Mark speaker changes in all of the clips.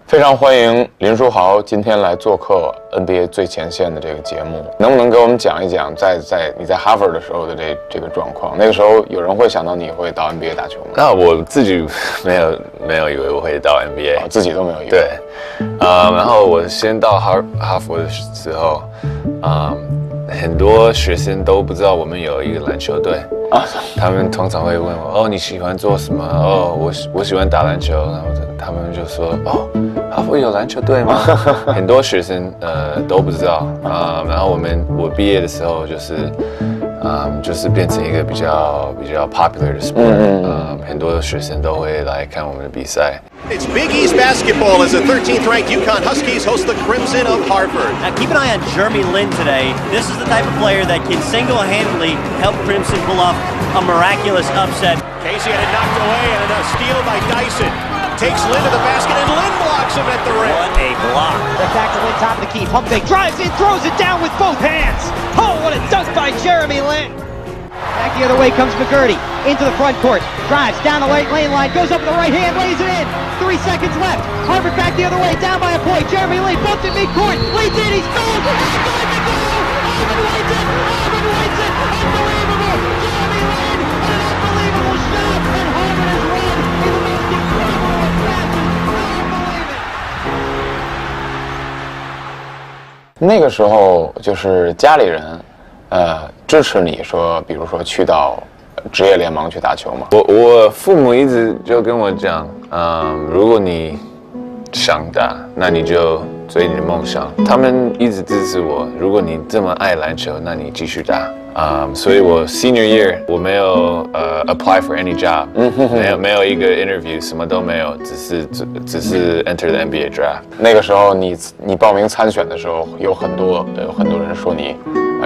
Speaker 1: 非常欢迎林书豪今天来做客 NBA 最前线的这个节目，能不能给我们讲一讲你在哈佛的时候的这个状况？那个时候有人会想到你会到 NBA 打球吗？
Speaker 2: 那我自己没有以为我会到 NBA，
Speaker 1: 自己都没有以为。
Speaker 2: 对，然后我先到哈佛的时候，很多学生都不知道我们有一个篮球队啊，他们通常会问我，你喜欢做什么？我喜欢打篮球，然后他们就说，哈佛有篮球队吗？很多学生都不知道然后我毕业的时候就是变成一个比较 popular 的 sport，很多学生都会来看我们的比赛。
Speaker 3: It's Big East basketball as the 13th ranked UConn Huskies host the Crimson of Harvard.
Speaker 4: Now keep an eye on Jeremy Lin today. This is the type of player that can single-handedly help Crimson pull off a miraculous upset.
Speaker 3: Casey had it knocked away and a steal by Dyson. Takes Lin to the basket and Lin blocks him at the rim.
Speaker 4: What a block.
Speaker 5: Back to Lin, top of the key. Pump fake, drives in, throws it down with both hands. Oh, what a dunk by Jeremy Lin. Back the other way comes McGurty. Into the front court. Drives down the lane line. Goes up with the right hand. Lays it in. 3 seconds left. Harvard back the other way. Down by a point. Jeremy Lin bumped in midcourt. Leads in. He's goal. Harvard wins it. Harvard wins it. Unbelievable. Jeremy Lin. An unbelievable shot. And Harvard has won in the most incredible of fashion. Don't believe it.
Speaker 1: 那个时候就是家里人支持你说，比如说去到职业联盟去打球吗？
Speaker 2: 我父母一直就跟我讲，如果你想打，那你就追你的梦想。他们一直支持我，如果你这么爱篮球，那你继续打。所以我 senior year 我没有apply for any job，没有一个 interview， 什么都没有，只是 enter the NBA draft。
Speaker 1: 那个时候你报名参选的时候，有很多人说你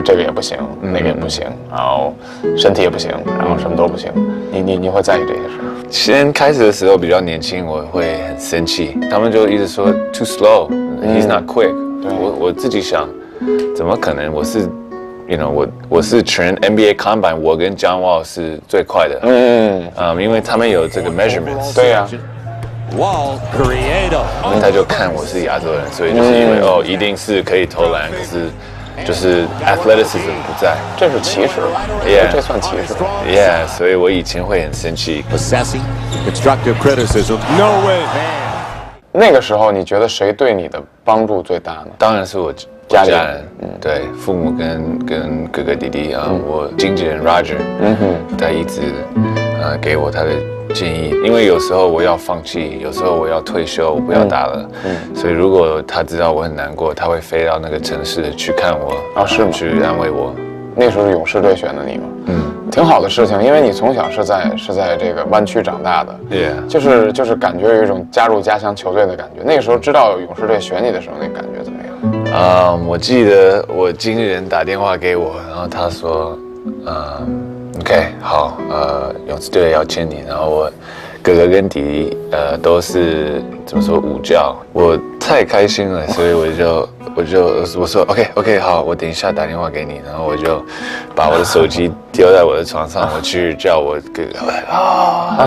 Speaker 1: 这个也不行，那个也不行，然后身体也不行，然后什么都不行。你会在意这些事吗？
Speaker 2: 先开始的时候比较年轻，我会很生气，他们就一直说 too slow，he's not quick。我自己想，怎么可能？我是全 NBA Combine， 我跟 John Wall 是最快的。因为他们有这个 measurements。
Speaker 1: 对呀。
Speaker 3: Wall creative。
Speaker 2: 他就看我是亚洲人，所以就是因为一定是可以投篮，可是就是 athleticism 不在。
Speaker 1: 这是歧视吧？
Speaker 2: Yeah，
Speaker 1: 这算歧视。
Speaker 2: Yeah， 所以我以前会很生气。
Speaker 3: Assessing constructive criticism. No way.
Speaker 1: 那个时候你觉得谁对你的帮助最大呢？
Speaker 2: 当然是我家人，对，父母跟哥哥弟弟我经纪人 Roger，他一直给我他的建议，因为有时候我要放弃，有时候我要退休，我不要打了，所以如果他知道我很难过，他会飞到那个城市去看我，
Speaker 1: 是吗？
Speaker 2: 去安慰我。
Speaker 1: 那时候是勇士队选的你吗？挺好的事情，因为你从小是在这个湾区长大的，
Speaker 2: Yeah，
Speaker 1: 就是感觉有一种加入家乡球队的感觉。那个时候知道勇士队选你的时候，那感觉怎么样？
Speaker 2: 我记得我经纪人打电话给我，然后他说，OK， 好，勇士队要签你，然后我哥哥跟弟弟都是怎么说午觉，我太开心了，所以我说 OK 好，我等一下打电话给你，然后我就把我的手机丢在我的床上，我去叫我哥哥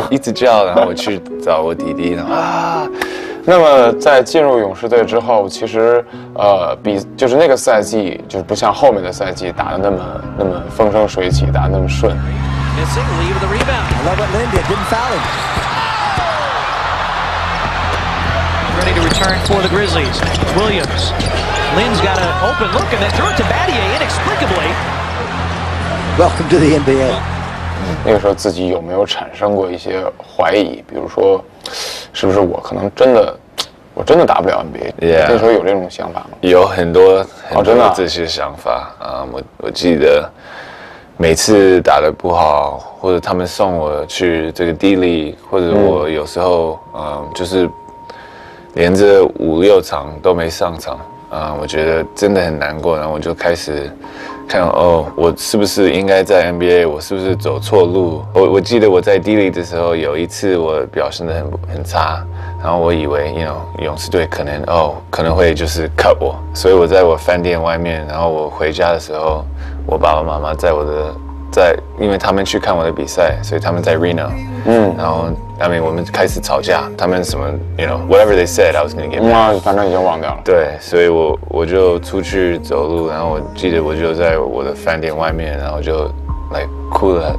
Speaker 2: 一直叫，然后我去找我弟弟，然后
Speaker 1: 那么在进入勇士队之后，其实就是那个赛季就是不像后面的赛季打得那么风生水起，打得那么顺。
Speaker 4: Missing, lead with the rebound.
Speaker 3: I love what Lin did. Didn't foul him.
Speaker 5: Ready to return for the Grizzlies. Williams. Lin's got an open look and then threw it to Battier inexplicably.
Speaker 3: Welcome to the NBA.
Speaker 1: 那个时候自己有没有产生过一些怀疑？比如说，是不是我可能真的打不了 NBA？ 那时候有这种想法吗？
Speaker 2: 有很多
Speaker 1: 真的
Speaker 2: 这些想法我记得每次打得不好，或者他们送我去这个D League，或者我有时候就是连着5-6场都没上场我觉得真的很难过，然后我就开始看我是不是应该在 NBA， 我是不是走错路？我记得我在 D League 的时候，有一次我表现得很差，然后我以为勇士队可能会就是 cut 我，所以我在我饭店外面，然后我回家的时候，我爸爸妈妈在因为他们去看我的比赛，所以他们在 Reno，然后我们开始吵架，他们什么 whatever they said I was gonna get back，
Speaker 1: 反正已经忘掉了。
Speaker 2: 对，所以我就出去走路，然后我记得我就在我的饭店外面，然后就哭了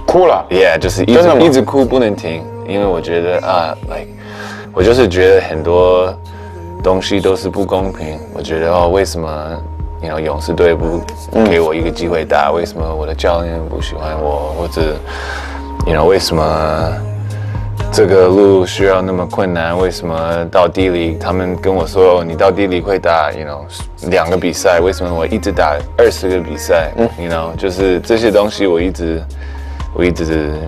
Speaker 1: 哭了
Speaker 2: ，yeah， 就是一直哭不能停，因为我觉得我就是觉得很多东西都是不公平，我觉得为什么勇士队不给我一个机会打？为什么我的教练不喜欢我？或者为什么这个路需要那么困难？为什么到地里他们跟我说你到地里会打2个比赛？为什么我一直打20个比赛？就是这些东西我一直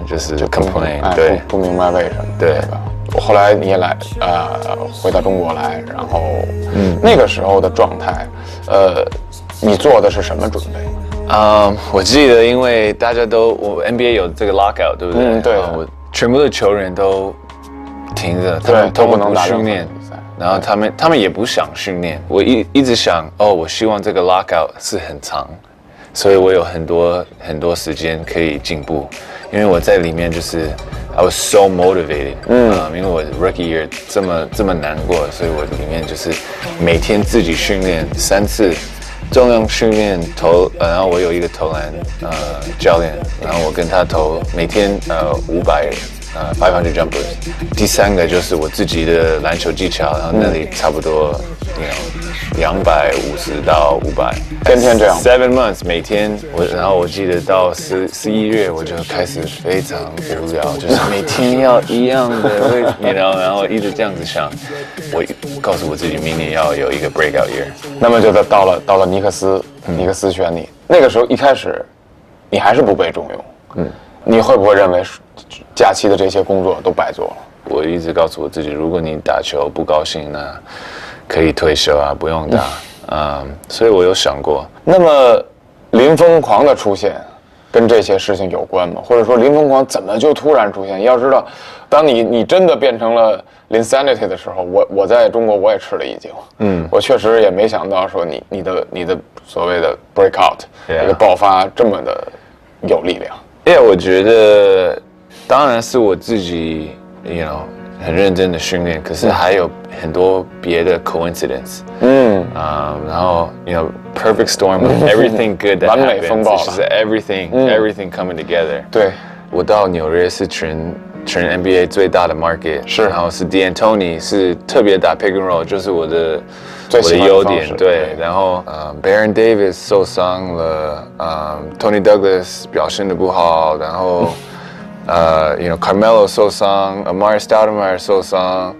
Speaker 2: 就是 complain， 对，
Speaker 1: 不明白为什么。
Speaker 2: 对。
Speaker 1: 后来你也回到中国来，然后那个时候的状态，你做的是什么准备？
Speaker 2: 我记得因为大家我 NBA 有这个 lockout， 对不对？
Speaker 1: 对。
Speaker 2: 我全部的球员都停着，他们
Speaker 1: 都不能打
Speaker 2: 训练，然后他们也不想训练。我一直想，我希望这个 lockout 是很长，所以我有很多时间可以进步，因为我在里面就是。I was so motivated， 因为我 rookie year 这么难过，所以我里面就是每天自己训练3次，重量训练然后我有一个投篮教练，然后我跟他投每天500 jumpers， 第3个就是我自己的篮球技巧，然后那里差不多250到500，
Speaker 1: 天天这样。
Speaker 2: 7 months 每天然后我记得到11月我就开始非常无聊，就是每天要一样的，然后一直这样子想，我告诉我自己明年要有一个 breakout year。
Speaker 1: 那么就到了尼克斯，尼克斯选你，那个时候一开始你还是不被重用，你会不会认为假期的这些工作都白做了？
Speaker 2: 我一直告诉我自己，如果你打球不高兴，那可以退休啊，不用打。所以我有想过。
Speaker 1: 那么林疯狂的出现跟这些事情有关吗？或者说林疯狂怎么就突然出现？要知道，当你真的变成了Linsanity的时候，我在中国我也吃了一惊。我确实也没想到说你的所谓的 breakout 这个爆发这么的有力量。
Speaker 2: 我觉得当然是我自己很认真的训练，可是还有很多别的 coincidence。然后perfect storm of everything good that happens，
Speaker 1: 完美风暴了，
Speaker 2: 就是 everything coming together。
Speaker 1: 对，
Speaker 2: 我到纽约是全 NBA 最大的 market，
Speaker 1: 是，
Speaker 2: 然后是 D'Antoni 是特别打 pick and roll， 就是我的优点。对，然后Baron Davis 受伤了，Tony Douglas 表现得不好，然后Carmelo 受伤 ，Amari Stoudemire 受伤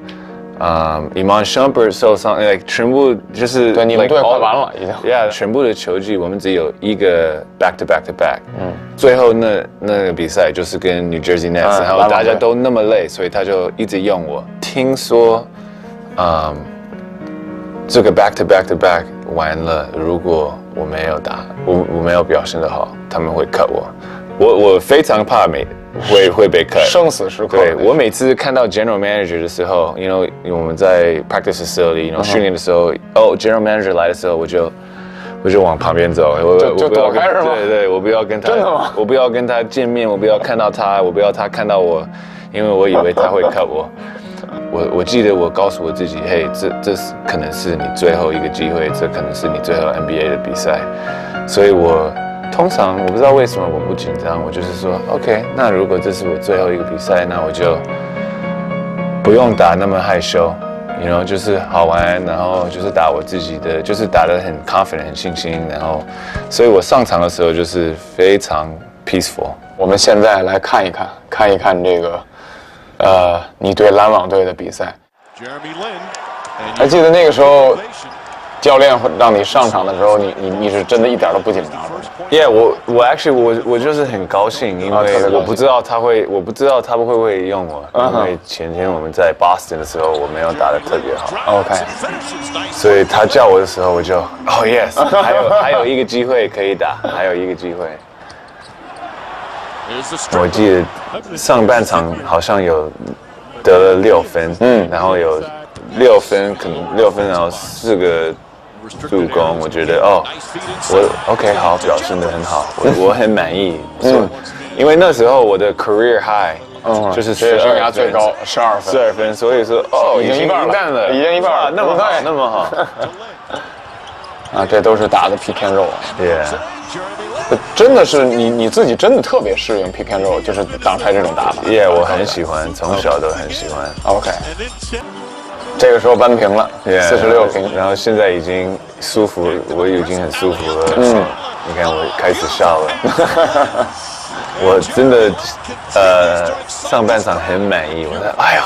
Speaker 2: ，Iman Shumpert 受伤，全部就是
Speaker 1: 对你们队快完了已经。
Speaker 2: 全部的球季我们只有一个 back to back， 最后那个比赛就是跟 New Jersey Nets， 然后大家都那么累，所以他就一直用我。听说这个 back to back 完了，如果我没有打，我没有表现得好，他们会 cut我。我非常怕会被 cut，
Speaker 1: 生死时刻。
Speaker 2: 对，我每次看到 general manager 的时候，因为我们在 practice facility， 训练的时候，general manager 来的时候，我就往旁边走，
Speaker 1: 就躲开是吗？
Speaker 2: 对，我不要跟他，
Speaker 1: 真的吗？
Speaker 2: 我不要跟他见面，我不要看到他，我不要他看到我，因为我以为他会 cut 我。我记得我告诉我自己，嘿，这可能是你最后一个机会，这可能是你最后 NBA 的比赛，所以通常我不知道为什么我不紧张，我就是说 OK， 那如果这是我最后一个比赛，那我就不用打那么害羞，就是好玩，然后就是打我自己的，就是打得很 confident， 很信心，然后，所以我上场的时候就是非常 peaceful。
Speaker 1: 我们现在来看一看这个，你对篮网队的比赛。还记得那个时候，教练会让你上场的时候，你是真的一点都不紧张是吗？
Speaker 2: Yeah， 我就是很高兴，因为我不知道他会不会用我，因为前天我们在 Boston 的时候我没有打得特别好
Speaker 1: ，OK，
Speaker 2: 所以他叫我的时候我就yes， 还有一个机会可以打，还有一个机会。我记得上半场好像有得了6分，然后有6分，可能6分，然后4个助攻，我觉得我 OK 好，表现得很好，我很满意。因为那时候我的 career high 就是
Speaker 1: 职业生涯最高12
Speaker 2: 分，所以说
Speaker 1: 已经一半了，已经一半了，
Speaker 2: 那么好，那么好。
Speaker 1: 啊，这都是打的 pick and roll。Yeah。真的是你自己真的特别适应 pick and roll， 就是挡拆这种打法。
Speaker 2: 我很喜欢，从小都很喜欢。
Speaker 1: OK， 这个时候扳平了，46平，
Speaker 2: 然后现在已经舒服，我已经很舒服了。你看我开始笑了。我真的上半场很满意，我说哎呦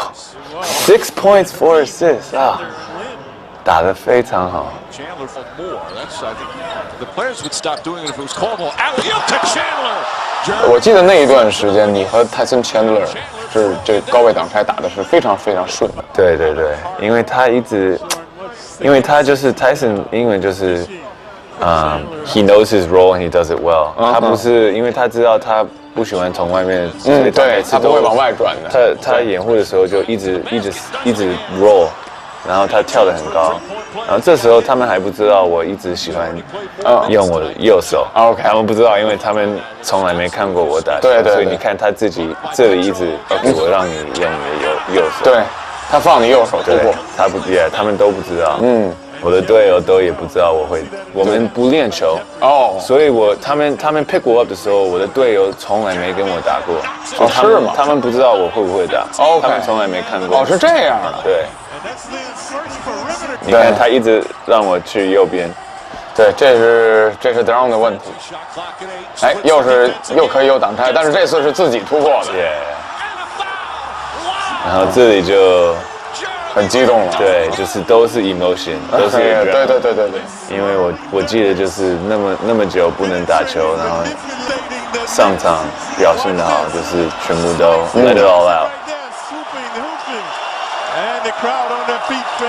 Speaker 2: ，6 points 4 assists 啊，打得非常好。
Speaker 1: 我记得那一段时间，你和泰森·钱德勒是这高位挡拆打的是非常非常顺的。
Speaker 2: 对，因为他就是 Tyson， 英文就是he knows his role and he does it well。他不是因为他知道他不喜欢从外面，
Speaker 1: 对，他不会往外转的。
Speaker 2: 他掩护的时候就一直 roll。然后他跳得很高，然后这时候他们还不知道我一直喜欢用我的右手。
Speaker 1: OK，
Speaker 2: 他们不知道，因为他们从来没看过我打球，所以你看他自己这里一直 OK， 我让你用你的右手。
Speaker 1: 对，他放你右手突破，
Speaker 2: 他们都不知道。我的队友都也不知道我们不练球所以他们 pick 我 up 的时候，我的队友从来没跟我打过。
Speaker 1: 是吗？
Speaker 2: 他们不知道我会不会打。他们从来没看过。
Speaker 1: 是这样的。
Speaker 2: 对。你看他一直让我去右边，
Speaker 1: 对，这是 down 的问题。哎，又可以有挡拆，但是这次是自己突破的。
Speaker 2: 然后这里就
Speaker 1: 很激动了。
Speaker 2: 对，就是都是 emotion， 都是
Speaker 1: 对。
Speaker 2: 因为我记得就是那么久不能打球，然后上场表现得好，就是全部都 let it all out。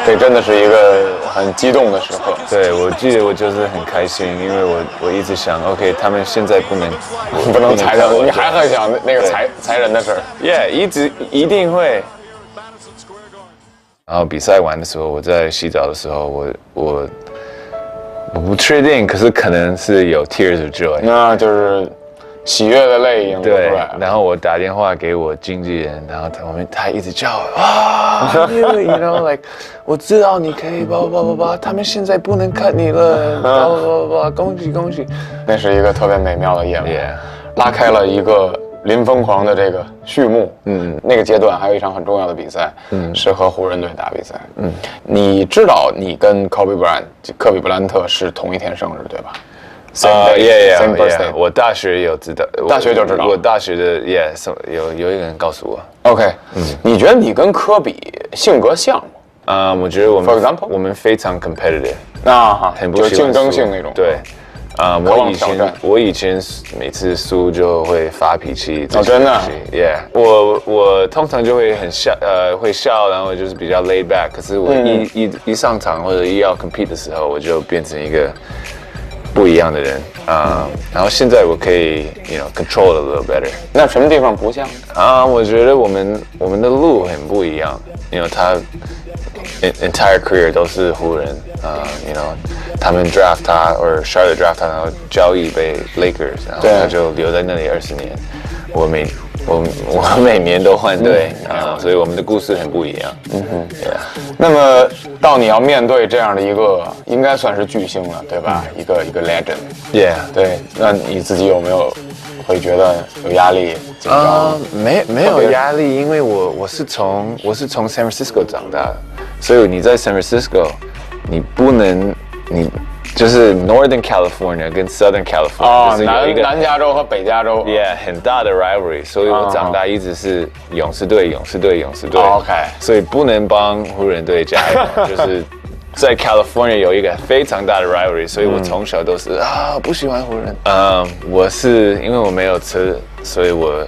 Speaker 1: 这真的是一个很激动的时刻。
Speaker 2: 对，我记得我就是很开心，因为我一直想 ，OK， 他们现在不能
Speaker 1: 裁人，你还很想那个裁人的事儿。
Speaker 2: 一定会。然后比赛完的时候，我在洗澡的时候，我不确定，可是可能是有 tears of joy，
Speaker 1: 那就是喜悦的泪盈出来。
Speaker 2: 对，然后我打电话给我经纪人，然后他一直叫you know like 我知道你可以吧，他们现在不能看你了，恭喜！
Speaker 1: 那是一个特别美妙的夜晚，拉开了一个林疯狂的这个序幕。那个阶段还有一场很重要的比赛，是和湖人队打比赛。你知道你跟科比布兰特是同一天生日对吧？Same birthday。
Speaker 2: 我大学有知道，
Speaker 1: 大学就知道。
Speaker 2: 我大学的有一个人告诉我。
Speaker 1: OK，你觉得你跟科比性格像吗？
Speaker 2: 我觉得我们
Speaker 1: For example，
Speaker 2: 我们非常 competitive，
Speaker 1: 很不喜欢竞争性那种。
Speaker 2: 对，我以前每次输就会发脾气。
Speaker 1: 真的
Speaker 2: ？Yeah， 我通常就会会笑，然后就是比较 laid back。可是我一上场或者要 compete 的时候，我就变成一个不一样的人然后现在我可以 control it a little better。
Speaker 1: 那什么地方不像？
Speaker 2: 我觉得我们的路很不一样，因为他 entire career 都是湖人他们 draft 他或者 Charlotte draft 他，然后交易被 Lakers， 然后他就留在那里20年。我每年都换队所以我们的故事很不一样。
Speaker 1: 那么到你要面对这样的一个应该算是巨星了，对吧？一个 legend。对，那你自己有没有会觉得有压力、紧张？
Speaker 2: 没有压力，因为我是从 San Francisco 长大的，所以你在 San Francisco， 你不能就是 Northern California 跟 Southern California， 就是有一个
Speaker 1: 南加州和北加州，
Speaker 2: 很大的 rivalry， 所以我长大一直是勇士队。
Speaker 1: OK，
Speaker 2: 所以不能帮湖人队加油，就是在 California 有一个非常大的 rivalry， 所以我从小都是不喜欢湖人。我是因为我没有车，所以我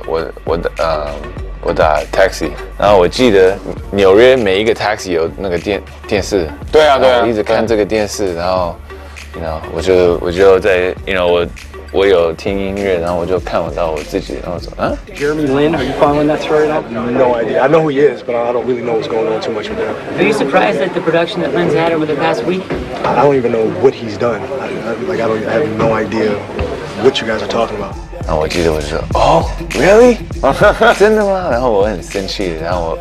Speaker 2: 打 taxi， 然后我记得纽约每一个 taxi 有那个电视。对啊，我一直看这个电视，然后我就在我有听音乐，然后我就看不到我自己，然后我说啊
Speaker 6: Jeremy Lin, are you following that story at all? No idea. I know who he is, but I don't really know what's going on too much with him.
Speaker 7: Are you surprised at the production that Lynn's had over the past week?
Speaker 6: I don't even know what he's done. I have no idea what you guys are talking about.
Speaker 2: 然后我记得我就说哦 ，really 真的吗？然后我很生气，然后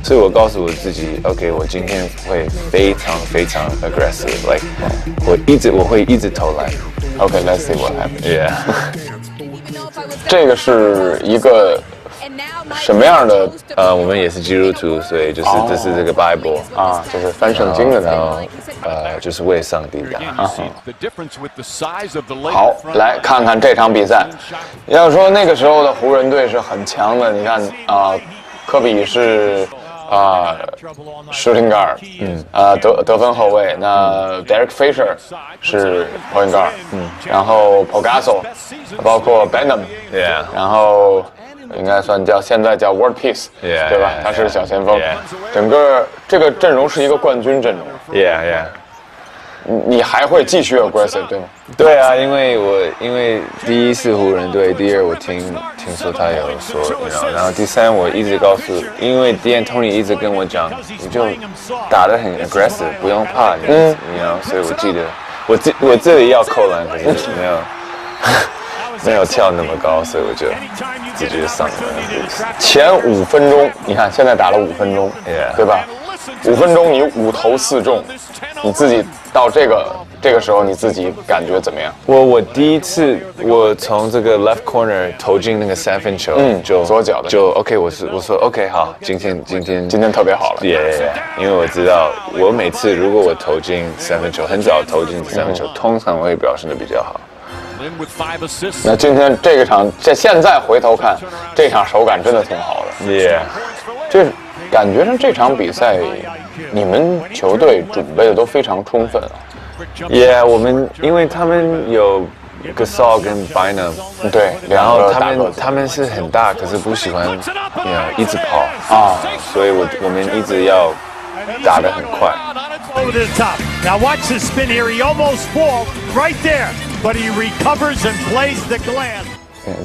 Speaker 2: 所以我告诉我自己 ，OK， 我今天会非常 aggressive，like 我会一直投篮。
Speaker 1: OK，let's see what happens。
Speaker 2: Yeah，
Speaker 1: 这个是一个什么样的
Speaker 2: 我们也是基督徒，所以就是这是这个 Bible
Speaker 1: 啊？就是翻圣经的那
Speaker 2: 然
Speaker 1: 种。
Speaker 2: 后就是为上帝打。
Speaker 1: 好，来看看这场比赛。要说那个时候的湖人队是很强的，你看科比是shooting guard， 得分后卫。那 Derek Fisher 是 point guard， 然后 Pogazol， 包括 Benham， 然后应该算现在叫 World Peace， 对吧？他是小前锋。整个这个阵容是一个冠军阵容。
Speaker 2: Yeah。
Speaker 1: 你还会继续 aggressive 对吗？
Speaker 2: 对啊，因为第一是湖人队，第二我听说他有说，然后第三我一直告诉，因为 D'Antoni 一直跟我讲，你就打得很 aggressive， 不用怕，所以我记得我这里要扣篮，可是没有跳那么高，所以我就直接上了。
Speaker 1: 前5分钟，你看现在打了5分钟，
Speaker 2: Yeah
Speaker 1: 对吧？5分钟你5投4中，你自己到这个时候你自己感觉怎么样？
Speaker 2: 我第一次我从这个 left corner 投进那个3分球，就
Speaker 1: 左脚的
Speaker 2: 就 OK， 我说 OK 好，今天
Speaker 1: 特别好了。
Speaker 2: 因为我知道我每次如果我投进3分球，很早投进3分球，通常我会表现得比较好。
Speaker 1: 那今天这个场，现在回头看，这场手感真的挺好的。
Speaker 2: Yeah，
Speaker 1: 这感觉上这场比赛，你们球队准备的都非常充分啊。
Speaker 2: Yeah， 我们因为他们有 Gasol 跟 Bynum，
Speaker 1: 对，
Speaker 2: 然后
Speaker 1: 大个子
Speaker 2: 他们是很大，可是不喜欢一直跑
Speaker 1: 啊，
Speaker 2: 所以我们一直要打得很快。
Speaker 3: Over to the top. Now watch the spin here. He almost falls right there, but he recovers and plays the glass.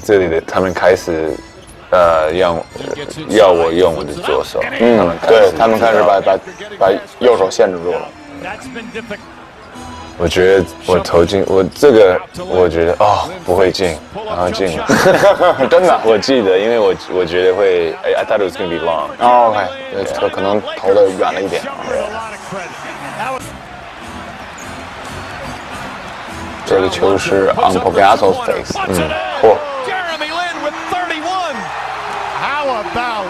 Speaker 2: 这里的他们开始要我用我的左手，
Speaker 1: 对他们开始把右手限制住了。
Speaker 3: That's been difficult.
Speaker 2: 我觉得我投进我觉得不会进，然后进了，
Speaker 1: 真的，
Speaker 2: 我记得，因为我觉得会I thought it was gonna be long。OK，
Speaker 1: 可能投的远了一点。这个球是 on Pogazol's face，
Speaker 3: Jeremy Lin with 31. How about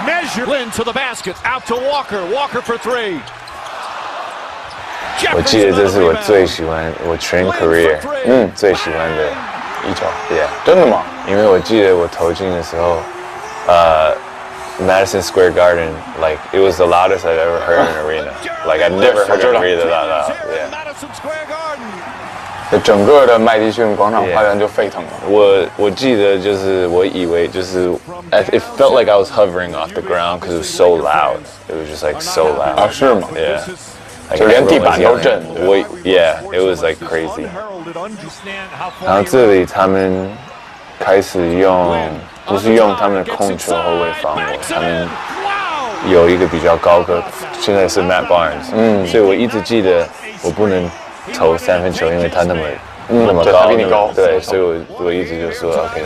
Speaker 3: measure Lin to the basket, out to Walker. Walker for 3.
Speaker 2: 我记得这是我最喜欢，我全 career 最喜欢的
Speaker 1: 一球。
Speaker 2: Yeah，
Speaker 1: 真的吗？
Speaker 2: 因为我记得我投进的时候Madison Square Garden, like it was the loudest I've ever heard in an arena. Like I've never heard it breathe that loud. Yeah.
Speaker 3: Madison Square Garden.
Speaker 1: 整个的麦迪逊广场花园就沸腾了。
Speaker 2: 我记得就是我以为就是 it felt like I was hovering off the ground because it was so loud. It was just like so loud.
Speaker 1: 啊，是吗？
Speaker 2: Yeah.
Speaker 1: 就连地板都震。
Speaker 2: Yeah, it was like crazy. 然后这里他们开始就是用他们的控球后卫防我，他们有一个比较高个，现在是 Matt Barnes，所以我一直记得我不能投3分球，因为他那么高，
Speaker 1: 他比你高，
Speaker 2: 对，所以我一直就说 OK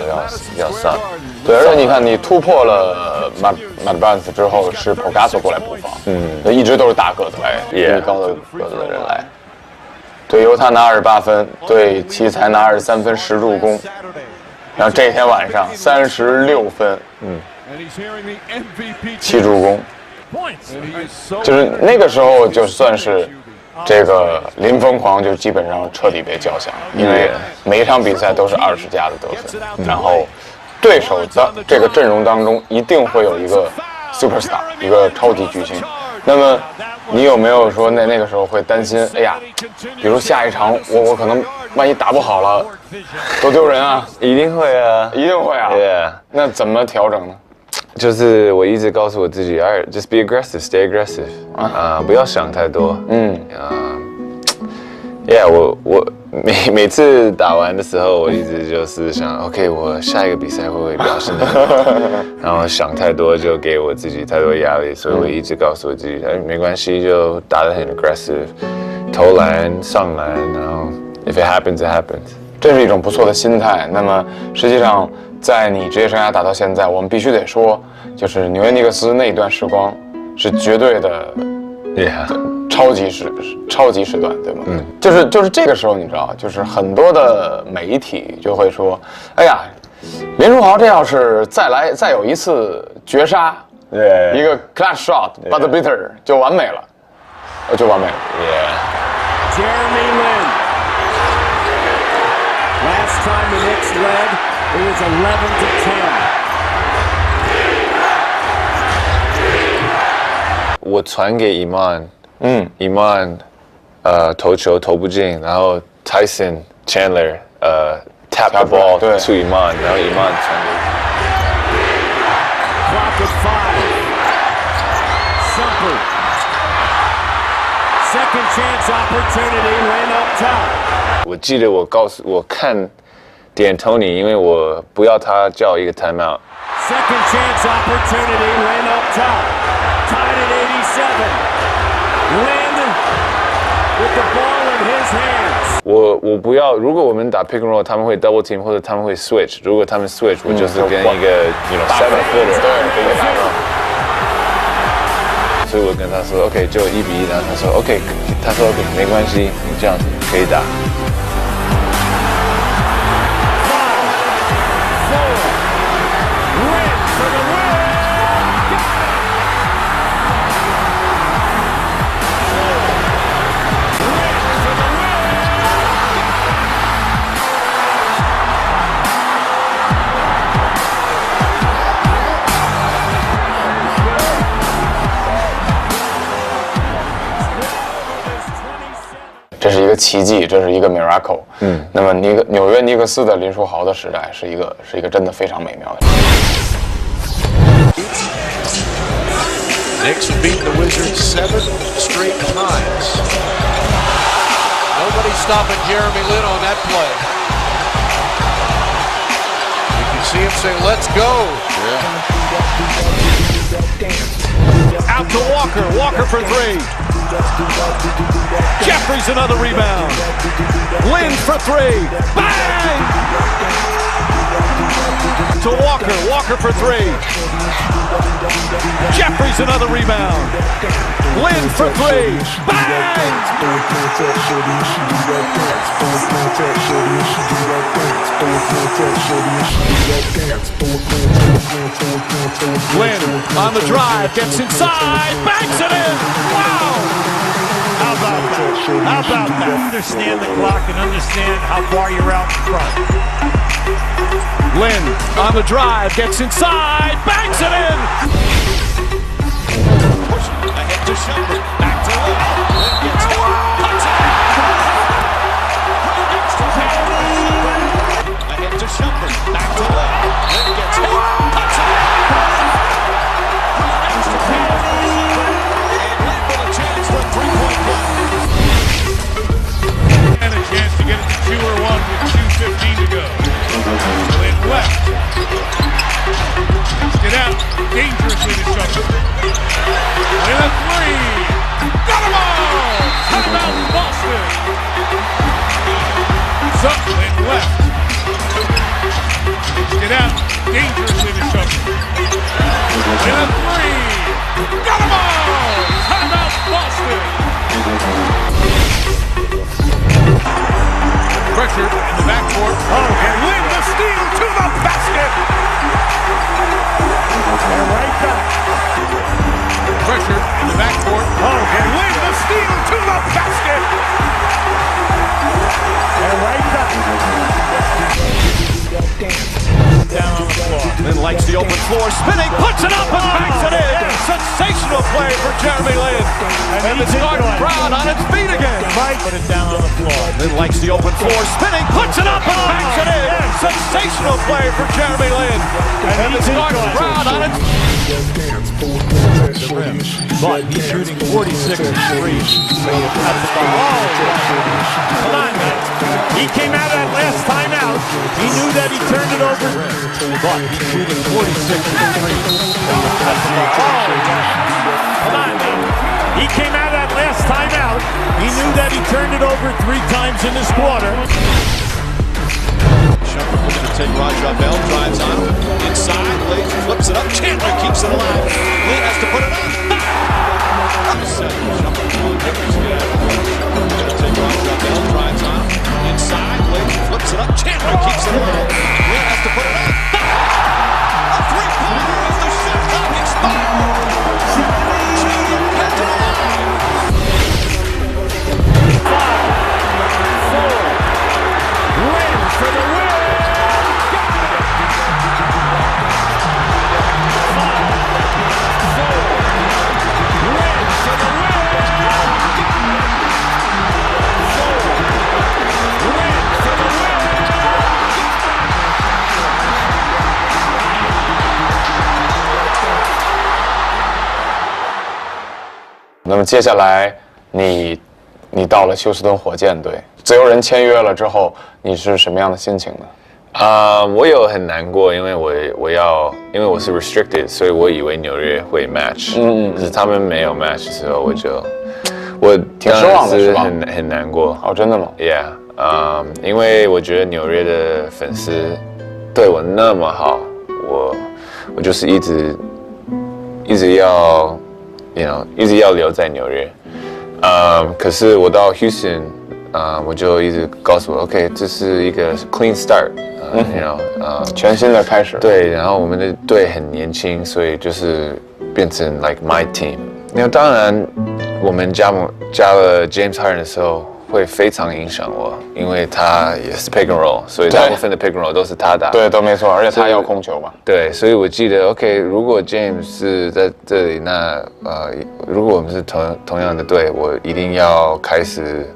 Speaker 2: 要上，
Speaker 1: 对，而且你看你突破了 Matt Barnes 之后，是 Pogazol 过来补防，一直都是大个子来，比你高的个子的人来，对，犹他拿28分，对奇才拿23分10助攻。然后这天晚上36分，7助攻，就是那个时候就算是这个林疯狂就基本上彻底被叫响，因为每一场比赛都是20加的得分，然后对手的这个阵容当中一定会有一个 superstar， 一个超级巨星。那么你有没有说那个时候会担心？哎呀，比如下一场我可能万一打不好了，多丢人啊！
Speaker 2: 一定会啊，
Speaker 1: 一定会啊。
Speaker 2: Yeah，
Speaker 1: 那怎么调整呢？
Speaker 2: 就是我一直告诉我自己 ，Alright, just be aggressive, stay aggressive，不要想太多。Yeah，每次打完的时候，我一直就是想 ，OK， 我下一个比赛会不会表现得很好？然后想太多，就给我自己太多压力，所以我一直告诉我自己，没关系，就打得很 aggressive， 投篮、上篮，然后 if it happens, it happens。
Speaker 1: 这是一种不错的心态。那么实际上，在你职业生涯打到现在，我们必须得说，就是纽约尼克斯那一段时光是绝对的。超级时段，对吗？就是这个时候，你知道，就是很多的媒体就会说，哎呀，林书豪这要是再有一次绝杀，一个 clutch shot buzzer beater 就完美了，就完美了。
Speaker 3: Jeremy Lin. Last time the Knicks led, it was 11-10.
Speaker 2: 我传给伊曼。Iman 投球投不进，然后 Tyson Chandler tap the ball to Iman， 然后 Iman 传给。
Speaker 3: Clock at 5. Shumpert. Second chance opportunity, Lin up top.
Speaker 2: 我记得我看 D'Antoni， 因为我不要他叫一个 timeout。Second
Speaker 3: chance opportunity, Lin up top. Tied at 87. Lin with the ball in his hands.
Speaker 2: 我不要，如果我们打 pick and roll， 他们会 double team 或者他们会 switch。如果他们 switch， 我就是跟一个 7 footer，
Speaker 1: 对，跟一个大个。
Speaker 2: 所以我跟他说 OK， 就1-1，然后他说 OK， 他说 OK， 没关系，你这样子可以打。
Speaker 1: 这是一个奇迹，这是一个 miracle。那么纽约尼克斯的林书豪的时代是一个真的非常美妙的。
Speaker 3: Knicks have beaten the Wizards 7 straight times. Nobody stopping Jeremy Lin on that play. You can see him say, "Let's go." Out to Walker. Walker for 3. Jeffries another rebound. Lin for 3. Bang! To Walker. Walker for 3. Jeffries another rebound. Lin for 3. Bang! Lin on the drive, gets inside, banks it in. Wow! How about that? How about that? Understand the clock and understand how far you're out in front. Lin on the drive, gets inside, banks it in. Push ahead to Shumpert, back to Lin. Lin gets hit, puts it. Ahead to Shumpert, back to Lin. Lin gets hit, puts it. And Lin with a chance for a 3-point play. And a chance to get it to 2 or 1 with 2:15 to go. Lin left. Get out dangerously to Shumpert. Lin a 3. Got him all! Timeout Boston. Lin left. Get out dangerously to Shumpert. Lin a 3. Got him all! Timeout Boston. Pressure in the backcourt. Oh, and Lin the steal to the basket. And right back. Pressure in the backcourt. Oh, and Lin the steal to the basket. And right back. Down on the floor. Lin likes the open floor, spinning, puts it up and backs it in. Sensational play for Jeremy Lin. And the Spartan crowd on its feet again. Right. Put it down on the floor. Lin likes the open floor, spinning, puts it up and backs it in. Sensational play for Jeremy Lin. And the Spartan crowd on its but he's shooting 46 threes. At the ball. He came out of that last timeout. He knew that he turned it over. But he's shooting 46 from 3. Hold on now. He came out of that last timeout. He knew that he turned it over 3 times in this quarter.
Speaker 8: Shumpert looking to take Raja Bell, drives on him, inside, lays, flips it up, Chandler keeps it alive, Lee has to put it up. Shumpert will get his guy. Looking to take Raja Bell, drives on him, inside, lays, flips it up, Chandler keeps it alive, Lee has to put it up. A three-pointer as the shot clock expires. Chandler kept it alive.
Speaker 3: 5, 4, Lynn for the win.
Speaker 1: 那么接下来你到了休斯顿火箭队，自由人签约了之后，你是什么样的心情呢？
Speaker 2: 我有很难过，因为因为我是 restricted， 所以我以为纽约会 match， 可是他们没有 match 的时候，我
Speaker 1: 挺失望的，
Speaker 2: 是
Speaker 1: 是吧？
Speaker 2: 很难过。
Speaker 1: 哦，真的吗
Speaker 2: ？Yeah，因为我觉得纽约的粉丝对我那么好，我就是一直要一直要留在纽约。可是我到 Houston，我就一直告诉我 ，OK， 这是一个 clean start，
Speaker 1: 全新的开始。
Speaker 2: 对，然后我们的队很年轻，所以就是变成 like my team。当然，我们加了 James Harden 的时候，会非常影响我，因为他也是 pick and roll， 所以大部分的 pick and roll 都是他打。
Speaker 1: 对，都没错，而且他要控球嘛。
Speaker 2: 对，所以我记得 OK， 如果 James 是在这里，那如果我们是同样的队，我一定要开始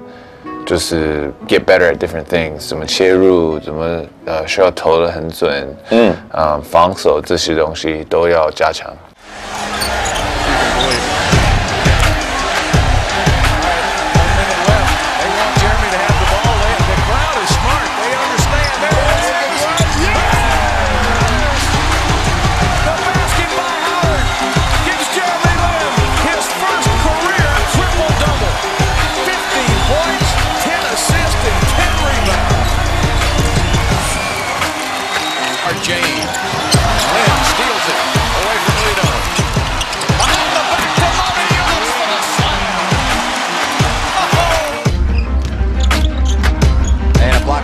Speaker 2: 就是 get better at different things， 怎么切入，怎么需要投得很准，防守这些东西都要加强。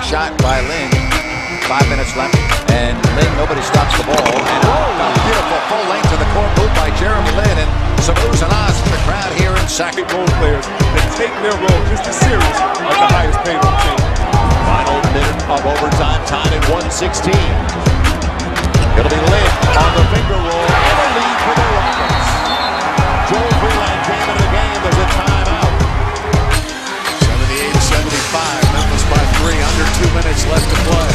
Speaker 9: Shot by Lin. 5 minutes left, and Lin, nobody stops the ball. And a beautiful full length to the court move by Jeremy Lin, and some oohs and ahs from the crowd here in Sacramento.
Speaker 10: Role players that take their role just as serious as the highest paid on the team.
Speaker 8: Final minute of overtime, tied at 116. It'll be Lin on the finger roll, and a lead for the Rockets. Joel Freeland came into the game. There's a timeout. 78-75. Memphis by 3. Under 2 minutes left to play.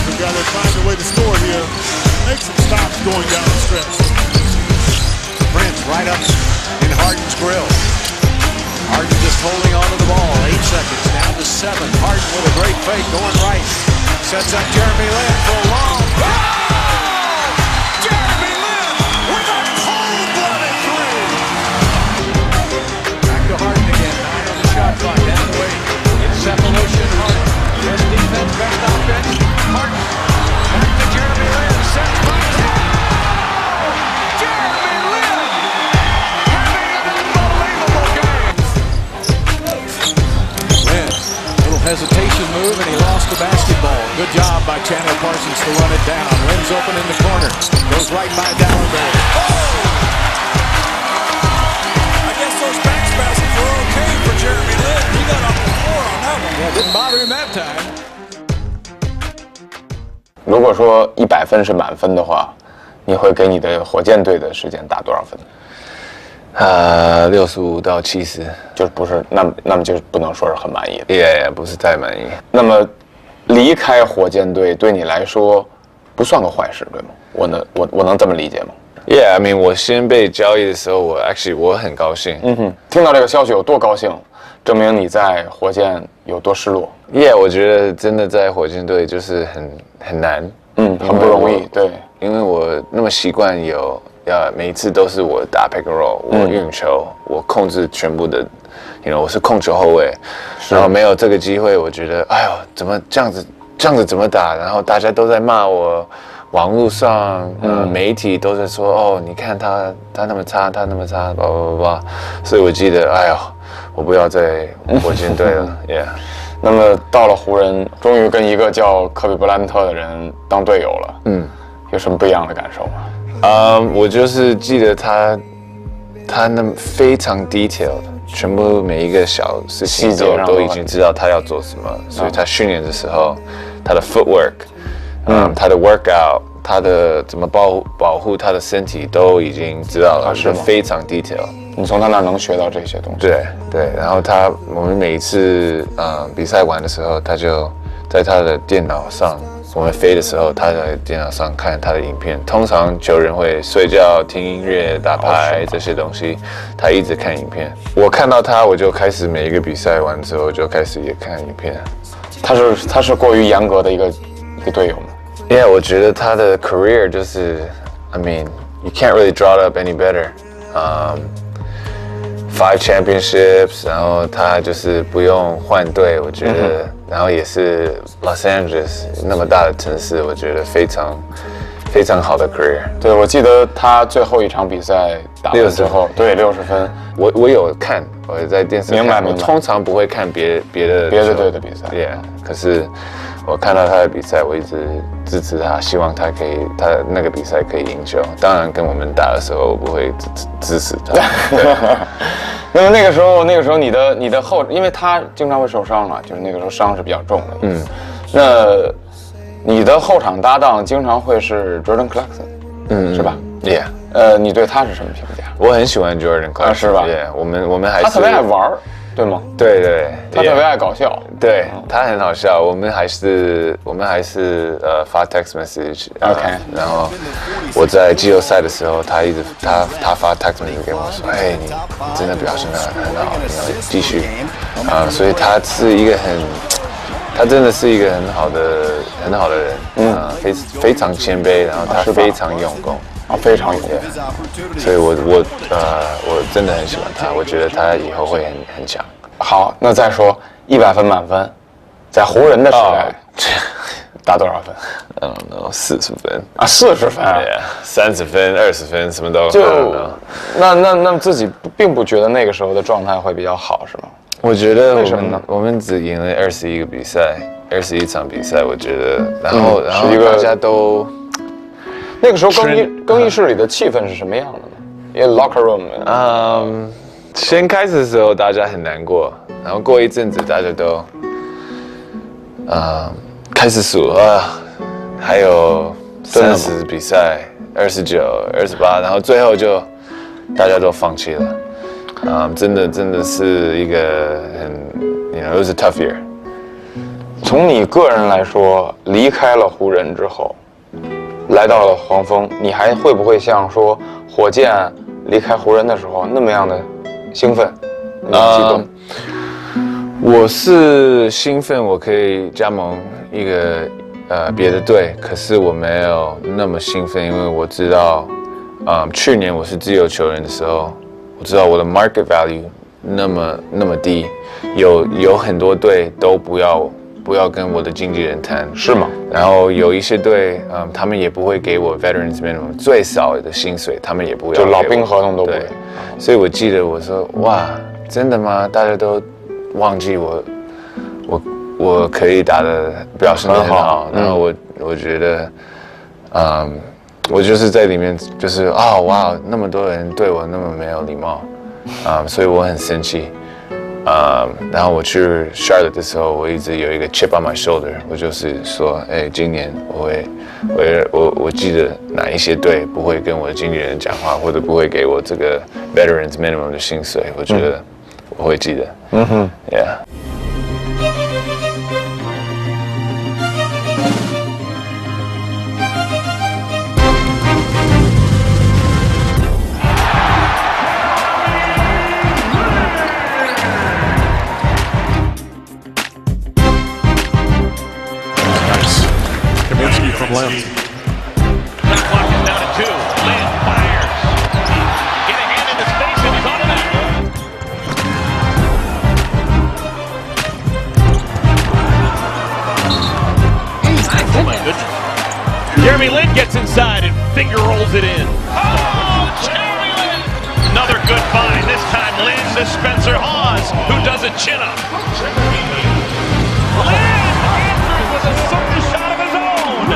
Speaker 10: Together, find a way to score here. Make some stops going down the stretch.
Speaker 8: Prince right up in Harden's grill. Harden just holding onto the ball. 8 seconds down to 7. Harden with a great fake going right. Sets up Jeremy Lin for a long. Oh! Jeremy Lin with a cold-blooded 3. Back to Harden again. 9 on the shot clock. Down the way. It's Separation Harden. Best defense, best offense. Harden. Back to Jeremy Lin. Sets by Jeremy Lin having an unbelievable game. Lin, little hesitation move, and he lost the basketball. Good job by Chandler Parsons to run it down. Lin's open in the corner. Goes right by Dallenberg.
Speaker 10: I guess those back passes were okay for Jeremy Lin. He got off the floor on that one.
Speaker 8: Yeah, didn't bother him that time.
Speaker 1: 如果说100分是满分的话，你会给你的火箭队的时间打多少分
Speaker 2: ？65到70，
Speaker 1: 就是不是那么就不能说是很满意的，
Speaker 2: 也不是太满意。
Speaker 1: 那么离开火箭队对你来说不算个坏事，对吗？我能这么理解吗？
Speaker 2: Yeah, I mean， 我先被交易的时候，我很高兴。
Speaker 1: 听到这个消息有多高兴，证明你在火箭有多失落。
Speaker 2: Yeah， 我觉得真的在火箭队就是很难，
Speaker 1: 很不容易。对，
Speaker 2: 因为我那么习惯每一次都是我打 pick and roll， 我运球，我控制全部的我是控球后卫，然后没有这个机会，我觉得哎呦，怎么这样子怎么打？然后大家都在骂我。网络上，媒体都在说，哦，你看他那么差，他那么差，叭叭叭，所以我记得，哎呦，我不要在火箭队了，Yeah。
Speaker 1: 那么到了湖人，终于跟一个叫科比布莱恩特的人当队友了，有什么不一样的感受吗？
Speaker 2: 我就是记得他那么非常 detailed， 全部每一个小事情都已经知道他要做什么，所以他训练的时候，他的 footwork。他的 workout， 他的怎么保护他的身体都已经知道了，是非常 detail。
Speaker 1: 你从他那能学到这些东西。
Speaker 2: 对，然后我们每一次比赛完的时候，他就在他的电脑上，我们飞的时候，他在电脑上看他的影片。通常球员会睡觉、听音乐、打牌这些东西，他一直看影片。我看到他，我就开始每一个比赛完之后就开始也看影片。
Speaker 1: 他是过于严格的一个队友吗？
Speaker 2: Yeah， 我觉得他的 career 就是 ，I mean you can't really draw it up any better。5 championships， 然后他就是不用换队，我觉得，然后也是 Los Angeles 那么大的城市，我觉得非常好的 career。
Speaker 1: 对，我记得他最后一场比赛打完之后，对60分，
Speaker 2: 我有看，我在电视看，
Speaker 1: 明白。
Speaker 2: 我通常不会看别的
Speaker 1: 队的比赛
Speaker 2: ，Yeah， 可是。我看到他的比赛，我一直支持他，希望他那个比赛可以赢球。当然，跟我们打的时候，我不会支持他。
Speaker 1: 那么那个时候你的后，因为他经常会受伤啊，就是那个时候伤是比较重的。那你的后场搭档经常会是 Jordan Clarkson，是吧
Speaker 2: ？Yeah。
Speaker 1: 你对他是什么评价？
Speaker 2: 我很喜欢 Jordan Clarkson，
Speaker 1: 是吧
Speaker 2: ？Yeah， 我们还是
Speaker 1: 他特别爱玩。对吗？
Speaker 2: 对，
Speaker 1: 他特别爱搞笑，
Speaker 2: 对他很好笑。我们还是发 text message，OK。然后我在季后赛的时候，他发 text message 给我说：“哎，你真的表现得很好，你要继续。”所以他真的是一个很好的人，非常谦卑，然后他非常用功。
Speaker 1: 非常有用，
Speaker 2: 所以我真的很喜欢他，我觉得他以后会很强。
Speaker 1: 好，那再说100分满分，在湖人的时代，打多少分
Speaker 2: ？40分
Speaker 1: 啊，40分啊
Speaker 2: ，30分、20分，什么都
Speaker 1: 那自己并不觉得那个时候的状态会比较好，是吗？
Speaker 2: 我觉得
Speaker 1: 为什么呢？
Speaker 2: 我们只赢了21个比赛，21场比赛，我觉得，然后大家都。
Speaker 1: 那个时候更衣室里的气氛是什么样的呢？因为 locker room，
Speaker 2: 先开始的时候大家很难过，然后过一阵子大家都，开始数还有30比赛，29、28，然后最后就大家都放弃了，真的是一个it was a tough year。
Speaker 1: 从你个人来说，离开了湖人之后。来到了黄蜂，你还会不会像说火箭离开湖人的时候那么样的兴奋、那么激动？
Speaker 2: 我是兴奋，我可以加盟一个别的队，可是我没有那么兴奋，因为我知道，去年我是自由球员的时候，我知道我的 market value 那么低，有很多队都不要跟我的经纪人谈，
Speaker 1: 是吗？
Speaker 2: 然后有一些队，他们也不会给我 veterans minimum 最少的薪水，他们也不要，
Speaker 1: 就老兵合同都不会。
Speaker 2: 所以我记得我说，哇，真的吗？大家都忘记我可以打的表现得很好，然后我觉得，我就是在里面就是哇，那么多人对我那么没有礼貌，所以我很生气。然后我去 Charlotte 的时候，我一直有一个 chip on my shoulder， 我就是说，今年我记得哪一些队不会跟我的经纪人讲话，或者不会给我这个 veterans minimum 的薪水，我觉得我会记得。Yeah。
Speaker 3: from Lynn. Shot clock is down to 2. Lynn fires. Get a hand in the space and he's on it. Oh my goodness. Jeremy Lin gets inside and finger rolls it in. Oh, Jeremy Lin! Another good find. This time Lin to Spencer Hawes, who does a chin-up. Lin answers with a certain shot of his own.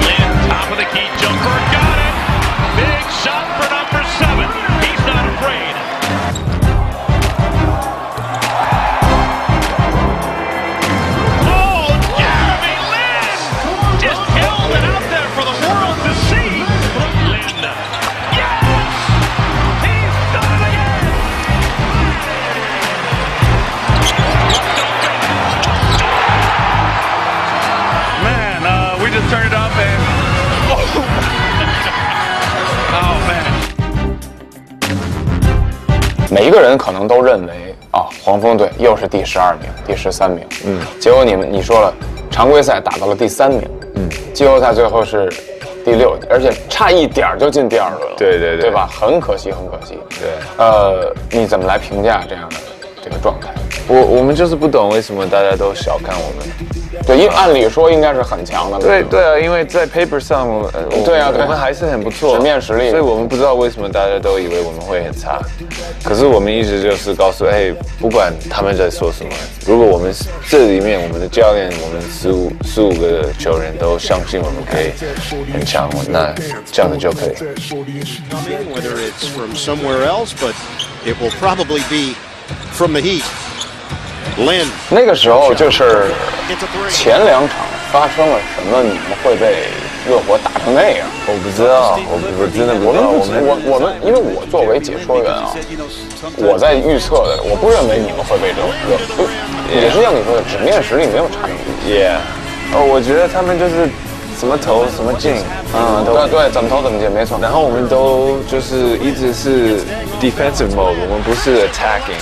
Speaker 3: Lin, top of the key jumper, got it. Big shot for number 7. He's not afraid. Oh, Jeremy Lin just held it out there for the world to see. Lin, yes, he's done it again. Man, we just turned it up and oh man.
Speaker 1: 每一个人可能都认为啊，黄蜂队又是第12名、第13名，结果你说了，常规赛打到了第3名，季后赛最后是第6，而且差一点就进第2轮了，对吧？很可惜，很可惜。对，你怎么来评价这样的这个状态？
Speaker 2: 我们就是不懂为什么大家都小看我们。
Speaker 1: 对，因为按理说应该是很强的。
Speaker 2: 对啊，因为在 paper 上我们还是很不错，
Speaker 1: 纸面实力，
Speaker 2: 所以我们不知道为什么大家都以为我们会很差。可是我们一直就是告诉，不管他们在说什么，如果我们这里面我们的教练，我们15个球员都相信我们可以很强，那这样子就可以。
Speaker 9: Whether it's from somewhere else, but it will probably be from the Heat. Lin.
Speaker 1: 那个时候就是前2场发生了什么，你们会被热火打成那样？
Speaker 2: 我不知道，我真的不知道。
Speaker 1: 我们，因为我作为解说员啊，我在预测的，我不认为你们会被热，也是像你说的，纸面实力没有差距。
Speaker 2: 我觉得他们就是怎么投怎么进，
Speaker 1: 对，怎么投怎么进，没错。
Speaker 2: 然后我们都就是一直是 defensive mode， 我们不是 attacking，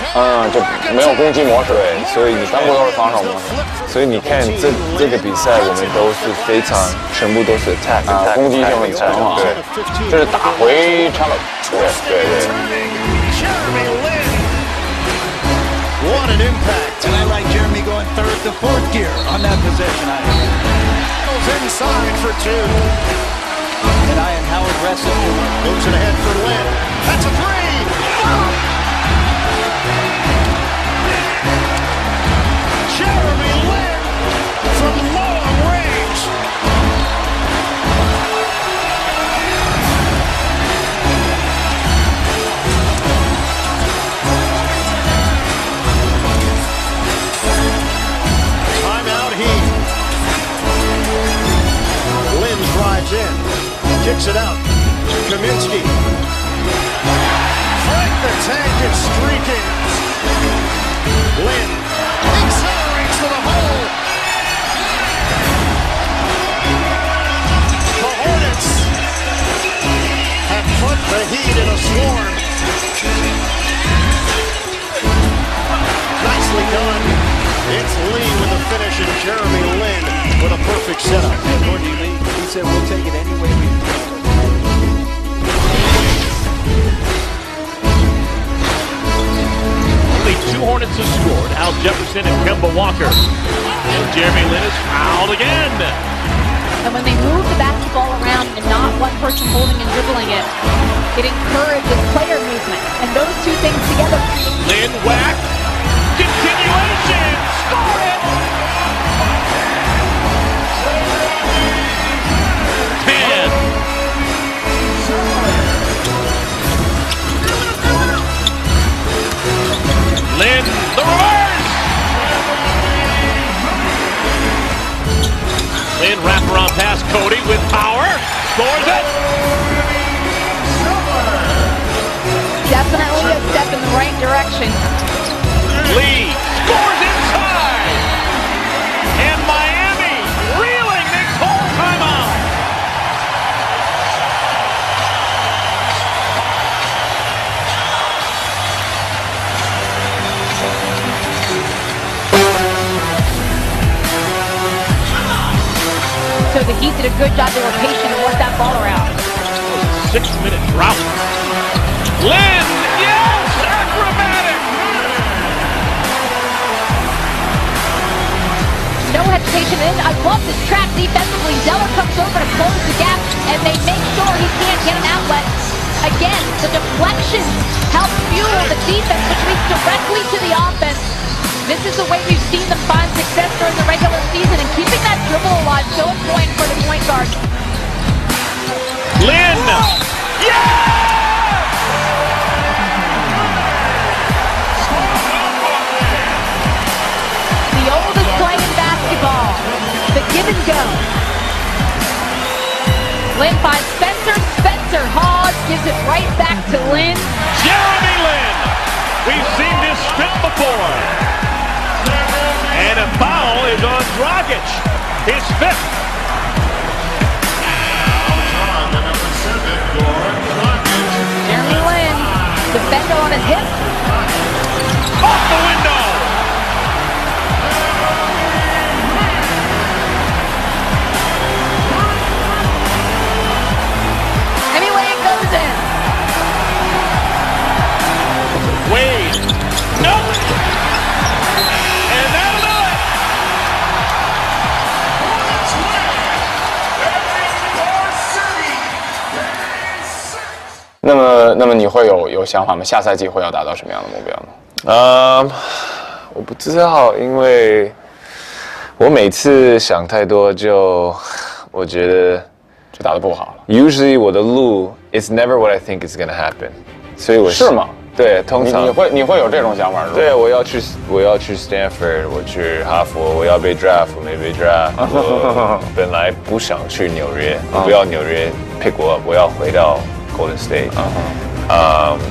Speaker 1: 就没有攻击模式，
Speaker 2: 对，所以你
Speaker 1: 全部都是防守模式。
Speaker 2: 所以你看这个比赛，我们都是非常全部都是 attack，
Speaker 1: 攻击性很强啊，对，这是打回 challenge， 对。
Speaker 9: Jeremy Lin. What an impact!
Speaker 10: And I like Jeremy going 3rd to 4th gear on that possession.
Speaker 9: Battles inside for 2.
Speaker 10: And Howard wrestling.
Speaker 9: Moves it ahead for Lin. That's a 3. Jeremy Lin from long range. Timeout Heat. Lin drives in, kicks it out. Kaminsky. Frank the Tank is streaking. Lin accelerates to the hole. The Hornets have put the Heat in a swarm. Nicely done. It's Lee with the finish and Jeremy Lin with a perfect setup.
Speaker 10: He said we'll take it any way we can.
Speaker 3: Only 2 Hornets have scored, Al Jefferson and Kemba Walker. And Jeremy Lin is fouled again.
Speaker 11: And when they move the basketball around and not one person holding and dribbling it, it encourages player movement. And those two things together.
Speaker 3: Lin whack. Continuation. Score it. 10. Lin, the reverse. Lin wraparound pass Cody with power. Scores it.
Speaker 11: Definitely a step in the right direction.
Speaker 3: Lee scores inside. And Miami reeling this whole timeout.
Speaker 11: the Heat did a good job. They were patient and worked that ball around.
Speaker 3: 6-minute drought. Lin, yes, acrobatic.
Speaker 11: No hesitation in. I love this trap defensively. Zeller comes over to close the gap, and they make sure he can't get an outlet. Again, the deflections help fuel the defense, which leads directly to the offense. This is the way we've seen them find success during the regular season, and keeping that dribble alive so important for the point guard.
Speaker 3: Lin, yeah!
Speaker 11: The oldest play in basketball, the give and go. Lin finds Spencer. Spencer Hawes gives it right back to Lin.
Speaker 3: Jeremy Lin. We've seen this strip before. And a foul is on Dragic. His fifth.
Speaker 11: Jeremy Lin, defender on his hip.
Speaker 3: Off the window.
Speaker 11: Anyway, it goes in.
Speaker 3: Wade. Nope. And that'll do it.
Speaker 1: 那么你会有想法吗？下赛季会要达到什么样的目标呢？
Speaker 2: 我不知道，因为我每次想太多我觉得
Speaker 1: 就打得不好了。
Speaker 2: Usually 我的路 it's never what I think is gonna happen， 所以
Speaker 1: 是吗？
Speaker 2: 对，通常
Speaker 1: 你会有这种想法是吧？
Speaker 2: 对，我要去 Stanford， 我去哈佛，我要被 draft， 我没被 draft， 我本来不想去纽约，不要纽约 pick 我，我要回到 Golden State。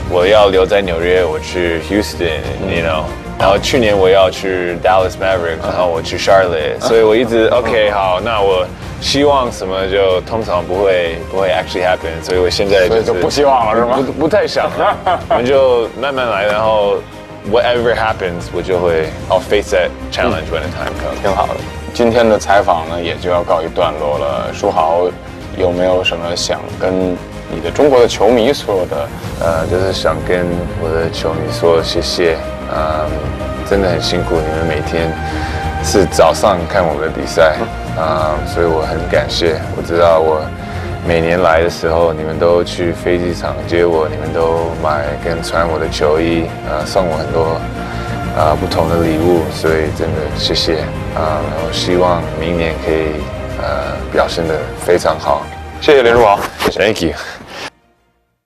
Speaker 2: 我要留在纽约，我去 Houston，you know。然后去年我要去 Dallas Mavericks， 然后我去 Charlotte， 所以我一直 OK 好，那我希望什么就通常不会 actually happen， 所以我现在
Speaker 1: 就不希望了是吗？
Speaker 2: 不太想了，我们就慢慢来，然后 whatever happens， 我就会 I'll face that challenge when the time comes。
Speaker 1: 挺好的。今天的采访呢也就要告一段落了。书豪有没有什么想跟你的中国的球迷说的？
Speaker 2: 就是想跟我的球迷说谢谢，真的很辛苦，你们每天是早上看我们的比赛，所以我很感谢。我知道我每年来的时候，你们都去飞机场接我，你们都买跟穿我的球衣，送我很多不同的礼物，所以真的谢谢。然后希望明年可以表现得非常好。
Speaker 1: 谢谢林书豪
Speaker 2: ，Thank you。